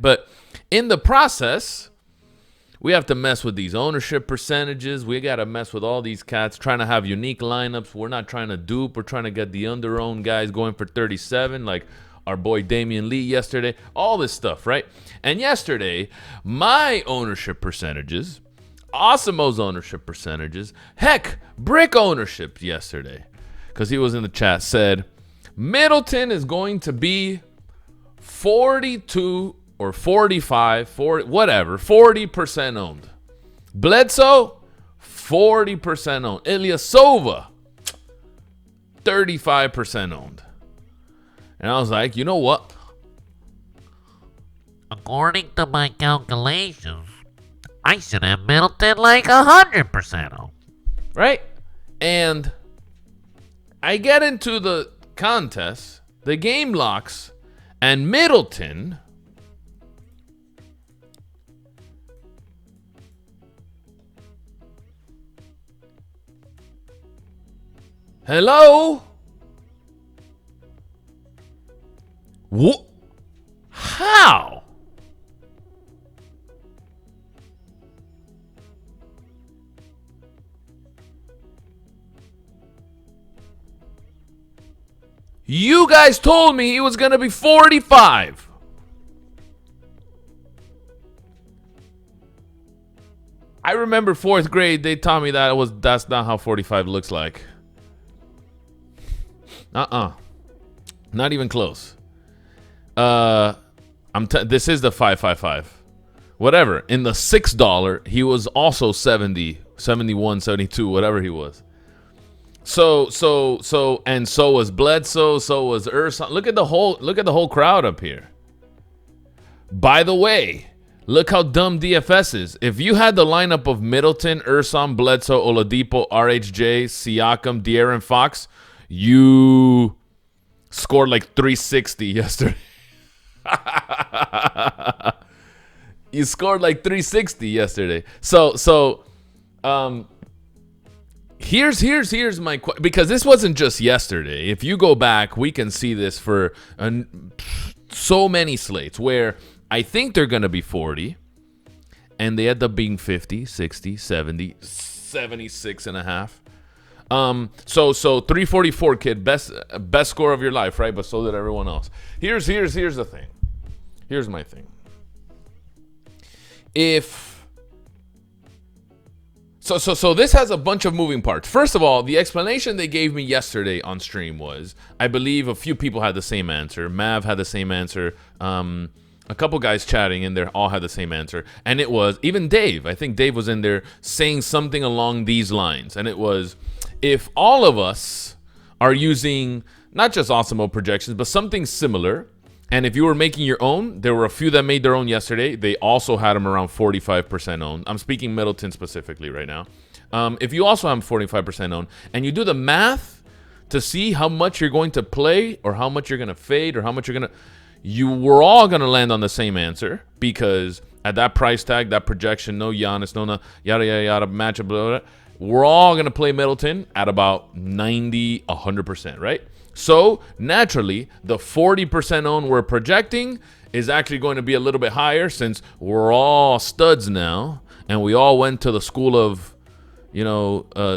But in the process, we have to mess with these ownership percentages. We got to mess with all these cats trying to have unique lineups. We're not trying to dupe. We're trying to get the under-owned guys going for 37, like our boy Damian Lee yesterday. All this stuff, right? And yesterday, my ownership percentages, Osimo's ownership percentages, heck, Brick ownership yesterday, because he was in the chat, said Middleton is going to be 42 or 45, 40, whatever, 40% owned. Bledsoe, 40% owned. Ilyasova, 35% owned. And I was like, you know what? According to my calculations, I should have Middleton like 100% owned. Right? And I get into the contest, the game locks, and Middleton hello? What? How? You guys told me he was going to be 45. I remember 4th grade, they taught me that's not how 45 looks like. Not even close. This is the 555. Whatever. In the $6, he was also 70, 71, 72, whatever he was. So was Bledsoe, so was Urson. Look at the whole crowd up here. By the way, look how dumb DFS is. If you had the lineup of Middleton, Urson, Bledsoe, Oladipo, RHJ, Siakam, De'Aaron Fox, you scored like 360 yesterday. You scored like 360 yesterday. So here's my question, because this wasn't just yesterday. If you go back, we can see this for so many slates where I think they're going to be 40 and they end up being 50, 60, 70, 76 and a half. So 344, kid, best score of your life, right? But so did everyone else. Here's the thing. Here's my thing. So this has a bunch of moving parts. First of all, the explanation they gave me yesterday on stream was, I believe a few people had the same answer. Mav had the same answer. A couple guys chatting in there all had the same answer. And it was, even Dave, I think Dave was in there saying something along these lines. And it was, if all of us are using not just Osimo projections, but something similar, and if you were making your own, there were a few that made their own yesterday. They also had them around 45% owned. I'm speaking Middleton specifically right now. If you also have 45% owned, and you do the math to see how much you're going to play or how much you're going to fade or how much you're going to... You were all going to land on the same answer, because at that price tag, that projection, no Giannis, no yada, yada, yada, matchup, blah, blah, we're all going to play Middleton at about 90, 100%, right? So, naturally, the 40% own we're projecting is actually going to be a little bit higher, since we're all studs now, and we all went to the school of,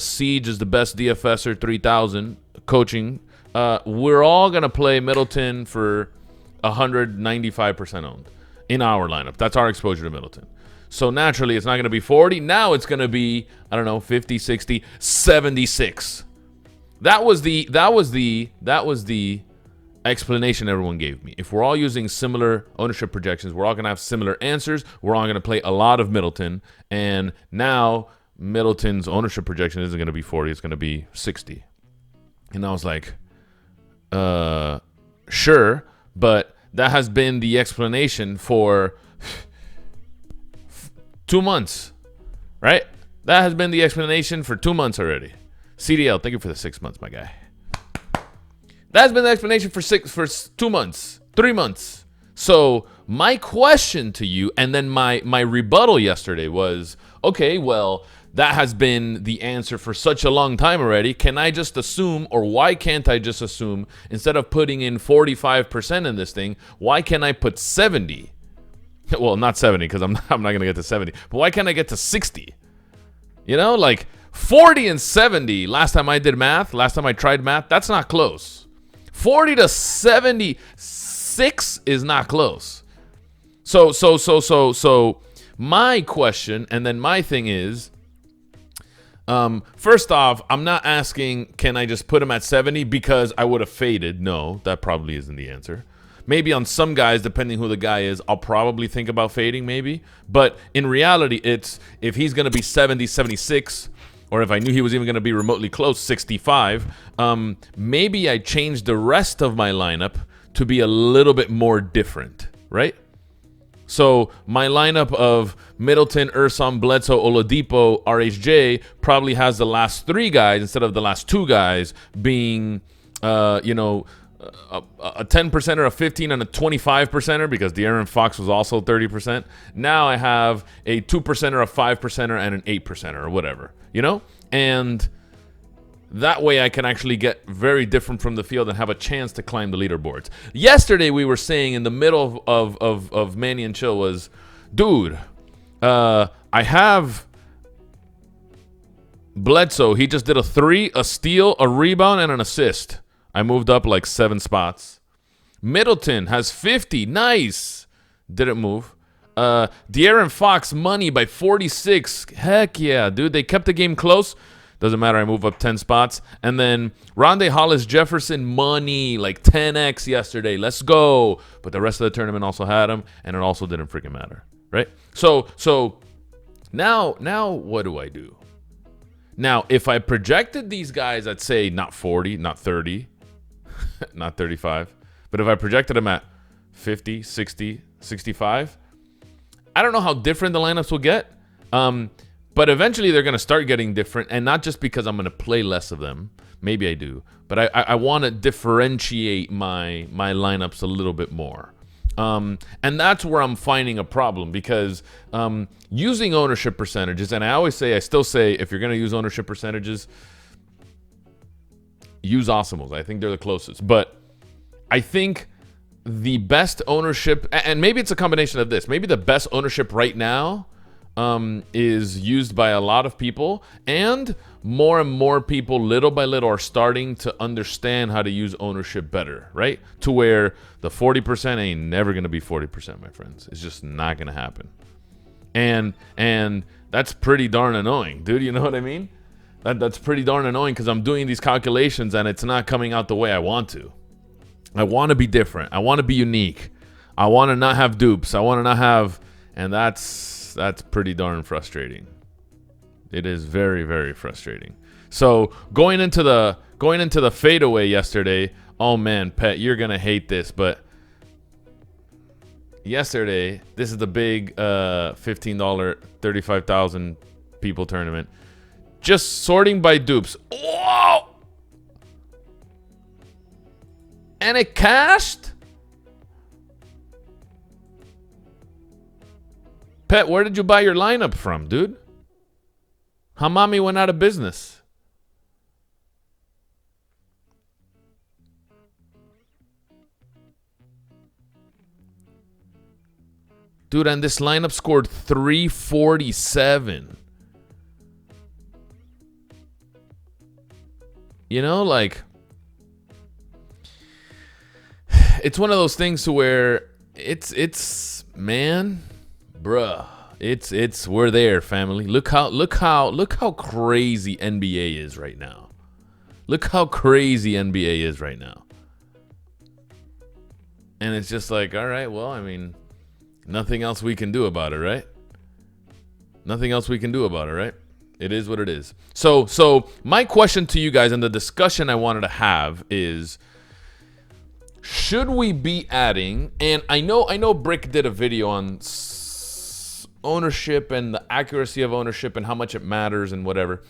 Siege is the best DFSer 3000 coaching. We're all going to play Middleton for 195% owned in our lineup. That's our exposure to Middleton. So, naturally, it's not going to be 40. Now it's going to be, 50, 60, 76. That was the explanation everyone gave me. If we're all using similar ownership projections, we're all going to have similar answers. We're all going to play a lot of Middleton. And now Middleton's ownership projection isn't going to be 40. It's going to be 60. And I was like, sure. But that has been the explanation for 2 months, right? That has been the explanation for 2 months already. CDL, thank you for the 6 months, my guy. That's been the explanation for 2 months, 3 months. So my question to you, and then my rebuttal yesterday was, okay, well, that has been the answer for such a long time already. Can I just assume, or why can't I just assume, instead of putting in 45% in this thing, why can't I put 70? Well, not 70 because I'm not going to get to 70. But why can't I get to 60? You know, like 40 and 70. Last time I did math, last time I tried math, that's not close. 40 to 76 is not close. So my question and then my thing is, first off, I'm not asking can I just put him at 70 because I would have faded. No, that probably isn't the answer. Maybe on some guys, depending who the guy is, I'll probably think about fading maybe. But in reality, it's if he's going to be 70, 76, or if I knew he was even going to be remotely close, 65, maybe I change the rest of my lineup to be a little bit more different, right? So my lineup of Middleton, Urson, Bledsoe, Oladipo, RHJ probably has the last 3 guys instead of the last 2 guys being, a 10%er, a 15, and a 25%er because De'Aaron Fox was also 30%. Now I have a 2%er, a 5%er, and an 8%er or whatever, And that way I can actually get very different from the field and have a chance to climb the leaderboards. Yesterday we were saying in the middle of Manny and Chill was, dude, I have Bledsoe. He just did a 3, a steal, a rebound, and an assist. I moved up like 7 spots. Middleton has 50. Nice. Didn't move. De'Aaron Fox, money by 46. Heck yeah, dude. They kept the game close. Doesn't matter. I move up 10 spots. And then Rondé Hollis Jefferson, money, like 10x yesterday. Let's go. But the rest of the tournament also had him, and it also didn't freaking matter, right? So now what do I do? Now, if I projected these guys at, say, not 40, not 30, not 35, but if I projected them at 50, 60, 65, I don't know how different the lineups will get, but eventually they're going to start getting different, and not just because I'm going to play less of them. Maybe I do, but I want to differentiate my lineups a little bit more. And that's where I'm finding a problem because using ownership percentages, and I still say, if you're going to use ownership percentages, use Asimos. I think they're the closest. But I think the best ownership, and maybe it's a combination of this, maybe the best ownership right now is used by a lot of people, and more people little by little are starting to understand how to use ownership better, right? To where the 40% ain't never going to be 40%, my friends. It's just not going to happen. And that's pretty darn annoying, dude. You know what I mean? That's pretty darn annoying because I'm doing these calculations and it's not coming out the way I want to. I want to be different. I want to be unique. I want to not have dupes. I want to not have, and that's pretty darn frustrating. It is very, very frustrating. So going into the fadeaway yesterday, oh man, Pet, you're gonna hate this, but yesterday, this is the big $15, 35,000 people tournament. Just sorting by dupes. Whoa! And it cashed? Pet, where did you buy your lineup from, dude? Hamami went out of business. Dude, and this lineup scored 347. Like, it's one of those things to where it's man, bruh. It's we're there, family. Look how crazy NBA is right now. Look how crazy NBA is right now. And it's just like, all right, well, I mean, nothing else we can do about it, right? Nothing else we can do about it, right? It is what it is. So my question to you guys and the discussion I wanted to have is, should we be adding, and I know Brick did a video on ownership and the accuracy of ownership and how much it matters and whatever.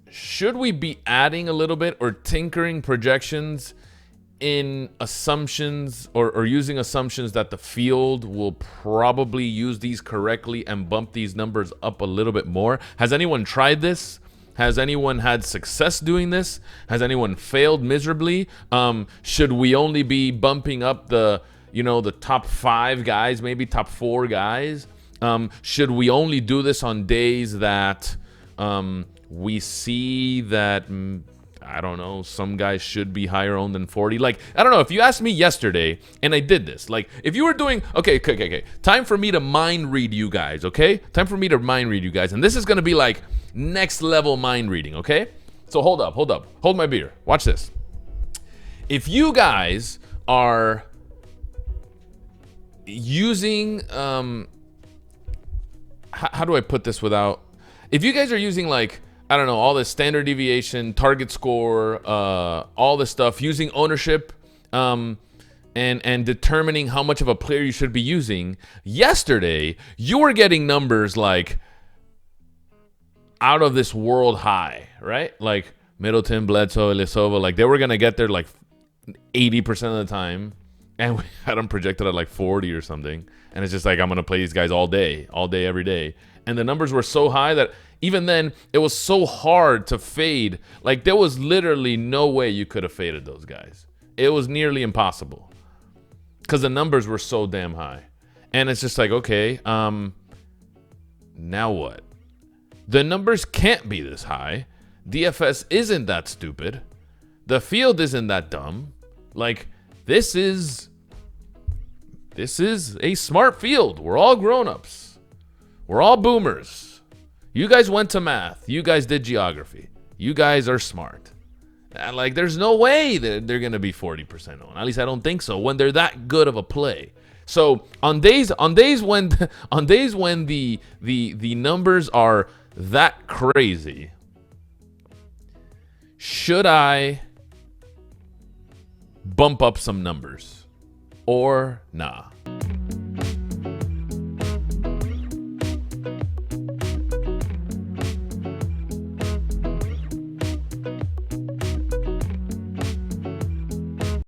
Should we be adding a little bit or tinkering projections in assumptions or using assumptions that the field will probably use these correctly and bump these numbers up a little bit more? Has anyone tried this? Has anyone had success doing this? Has anyone failed miserably? Should we only be bumping up the you know, the top 5 guys, maybe top 4 guys? Should we only do this on days that we see that, I don't know, some guys should be higher owned than 40? Like, I don't know. If you asked me yesterday and I did this, like, if you were doing, okay. Time for me to mind read you guys, okay? Time for me to mind read you guys. And this is going to be like next level mind reading, okay? So hold up. Hold my beer. Watch this. If you guys are using, how do I put this without, if you guys are using like, I don't know, all this standard deviation, target score, all this stuff, using ownership, and determining how much of a player you should be using, yesterday you were getting numbers like out of this world high, right? Like Middleton, Bledsoe, Ilyasova, like they were gonna get there like 80% of the time, and we had them projected at like 40 or something. And it's just like, I'm gonna play these guys all day, every day. And the numbers were so high that even then, it was so hard to fade. Like, there was literally no way you could have faded those guys. It was nearly impossible because the numbers were so damn high. And it's just like, okay, now what? The numbers can't be this high. DFS isn't that stupid. The field isn't that dumb. Like, this is a smart field. We're all grown-ups. We're all boomers. You guys went to math. You guys did geography. You guys are smart. And like, there's no way that they're gonna be 40% on. At least I don't think so. When they're that good of a play. So on days when the numbers are that crazy, should I bump up some numbers or nah?